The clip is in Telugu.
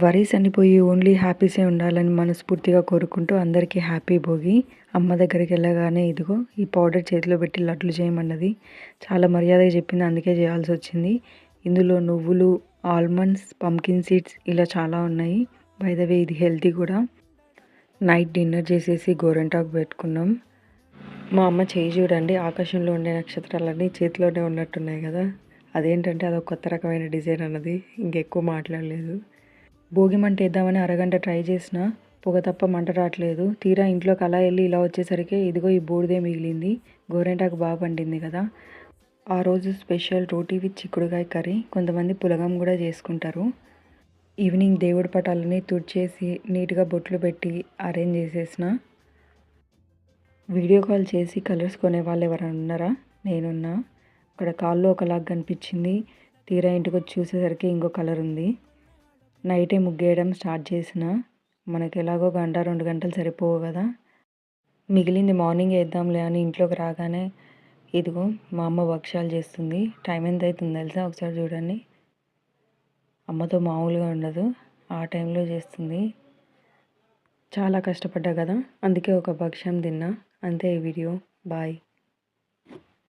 వరీస్ అనిపోయి ఓన్లీ హ్యాపీసే ఉండాలని మనస్ఫూర్తిగా కోరుకుంటూ అందరికీ హ్యాపీ భోగి. అమ్మ దగ్గరికి వెళ్ళగానే ఇదిగో ఈ పౌడర్ చేతిలో పెట్టి లడ్లు చేయమన్నది. చాలా మర్యాదగా చెప్పింది, అందుకే చేయాల్సి వచ్చింది. ఇందులో నువ్వులు, ఆల్మండ్స్, పంకిన్ సీడ్స్ ఇలా చాలా ఉన్నాయి. బై ద వే ఇది హెల్తీ కూడా. నైట్ డిన్నర్ చేసేసి గోరెంటాకు పెట్టుకున్నాం. మా అమ్మ చేయి చూడండి, ఆకాశంలో ఉండే నక్షత్రాలన్నీ చేతిలోనే ఉన్నట్టున్నాయి కదా. అదేంటంటే అదొక కొత్త రకమైన డిజైన్ అన్నది. ఇంకెక్కువ మాట్లాడలేదు. భోగి మంట వేద్దామని అరగంట ట్రై చేసినా పొగ తప్ప మంట రావట్లేదు. తీరా ఇంట్లోకి అలా వెళ్ళి ఇలా వచ్చేసరికి ఇదిగో ఈ బూడిదే మిగిలింది. గోరెంటాకు బాగా పండింది కదా. ఆ రోజు స్పెషల్ రోటీ విత్ చిక్కుడుకాయ కర్రీ. కొంతమంది పులగం కూడా చేసుకుంటారు. ఈవినింగ్ దేవుడి పటాలని తుడిచేసి నీట్గా బొట్లు పెట్టి అరేంజ్ చేసేసిన. వీడియో కాల్ చేసి కలర్స్ కొనే వాళ్ళు ఎవరైనా ఉన్నారా? నేనున్నా. అక్కడ కాల్లో ఒకలాగా కనిపించింది, తీరా ఇంటికి వచ్చి చూసేసరికి ఇంకో కలర్ ఉంది. నైటే ముగ్గేయడం స్టార్ట్ చేసిన. మనకి ఎలాగో 1-2 గంటలు సరిపోవు కదా. మిగిలింది మార్నింగ్ వేద్దాంలే అని ఇంట్లోకి రాగానే ఇదిగో మా అమ్మ భక్షాలు చేస్తుంది. టైం ఎంత అవుతుంది తెలుసా? ఒకసారి చూడండి. అమ్మతో మామూలుగా ఉండదు, ఆ టైంలో చేస్తుంది. చాలా కష్టపడ్డా కదా, అందుకే ఒక భక్ష్యం తిన్నా. అంతే ఈ వీడియో. బాయ్.